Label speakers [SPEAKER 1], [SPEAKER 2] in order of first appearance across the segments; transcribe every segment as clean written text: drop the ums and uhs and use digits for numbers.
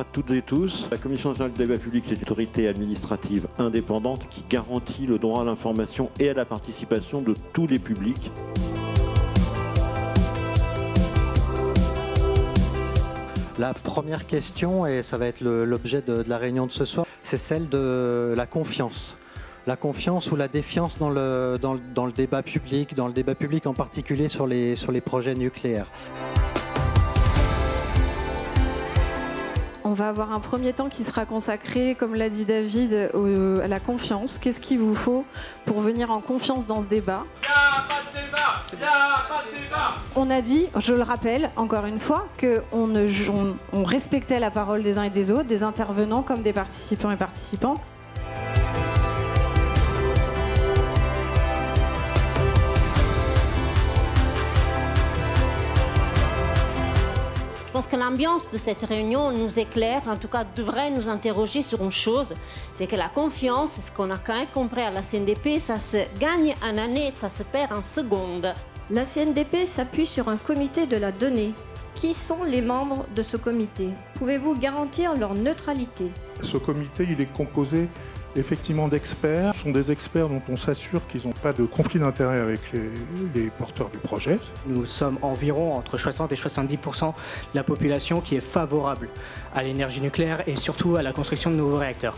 [SPEAKER 1] à toutes et tous. La Commission nationale du débat public, c'est une autorité administrative indépendante qui garantit le droit à l'information et à la participation de tous les publics.
[SPEAKER 2] La première question, et ça va être l'objet de la réunion de ce soir, c'est celle de la confiance. La confiance ou la défiance dans le débat public en particulier sur les projets nucléaires.
[SPEAKER 3] On va avoir un premier temps qui sera consacré, comme l'a dit David, à la confiance. Qu'est-ce qu'il vous faut pour venir en confiance dans ce débat?
[SPEAKER 4] Il n'y a pas de débat! Il n'y a pas de débat!
[SPEAKER 3] On a dit, je le rappelle encore une fois, qu'on respectait la parole des uns et des autres, des intervenants comme des participants et participantes.
[SPEAKER 5] Je pense que l'ambiance de cette réunion nous éclaire, en tout cas devrait nous interroger sur une chose, c'est que la confiance, ce qu'on a quand même compris à la CNDP, ça se gagne en année, ça se perd en secondes.
[SPEAKER 6] La CNDP s'appuie sur un comité de la donnée. Qui sont les membres de ce comité? Pouvez-vous garantir leur neutralité?
[SPEAKER 7] Ce comité, il est composé effectivement d'experts. Ce sont des experts dont on s'assure qu'ils n'ont pas de conflit d'intérêt avec les porteurs du projet.
[SPEAKER 8] Nous sommes environ entre 60 et 70% de la population qui est favorable à l'énergie nucléaire et surtout à la construction de nouveaux réacteurs.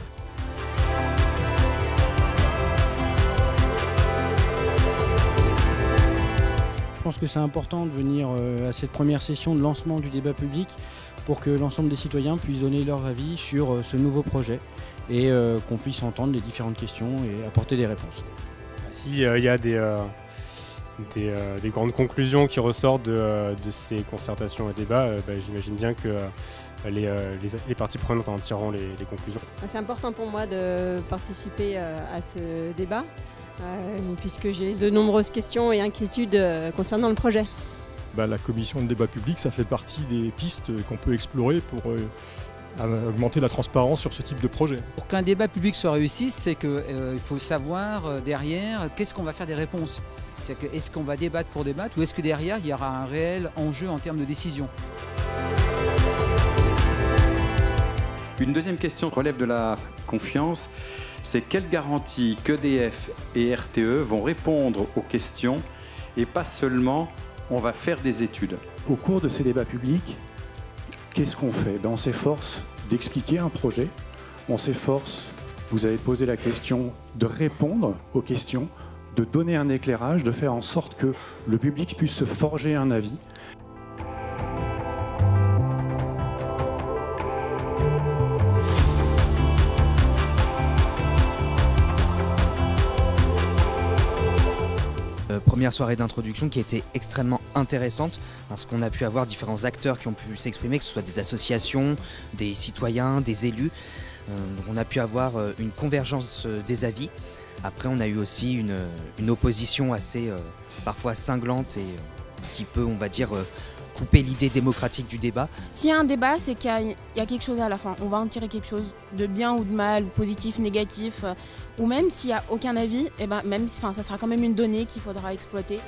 [SPEAKER 9] Je pense que c'est important de venir à cette première session de lancement du débat public pour que l'ensemble des citoyens puissent donner leur avis sur ce nouveau projet et qu'on puisse entendre les différentes questions et apporter des réponses.
[SPEAKER 10] S'il y a des grandes conclusions qui ressortent de ces concertations et débats, j'imagine bien que les parties prenantes en tireront les conclusions.
[SPEAKER 11] C'est important pour moi de participer à ce débat, puisque j'ai de nombreuses questions et inquiétudes concernant le projet.
[SPEAKER 12] La commission de débat public, ça fait partie des pistes qu'on peut explorer pour augmenter la transparence sur ce type de projet.
[SPEAKER 13] Pour qu'un débat public soit réussi, c'est qu'il faut savoir derrière qu'est-ce qu'on va faire des réponses. C'est que est-ce qu'on va débattre pour débattre ou est-ce que derrière il y aura un réel enjeu en termes de décision.
[SPEAKER 14] Une deuxième question relève de la confiance, c'est quelle garantie qu'EDF et RTE vont répondre aux questions et pas seulement on va faire des études.
[SPEAKER 15] Au cours de ces débats publics, qu'est-ce qu'on fait? On s'efforce d'expliquer un projet, on s'efforce, vous avez posé la question, de répondre aux questions, de donner un éclairage, de faire en sorte que le public puisse se forger un avis.
[SPEAKER 16] Première soirée d'introduction qui a été extrêmement intéressante parce qu'on a pu avoir différents acteurs qui ont pu s'exprimer, que ce soit des associations, des citoyens, des élus. Donc on a pu avoir une convergence des avis. Après on a eu aussi une opposition assez parfois cinglante et qui peut, on va dire, couper l'idée démocratique du débat.
[SPEAKER 17] S'il y a un débat, c'est qu'il y a quelque chose à la fin. On va en tirer quelque chose de bien ou de mal, positif, négatif. Ou même s'il n'y a aucun avis, ça sera quand même une donnée qu'il faudra exploiter.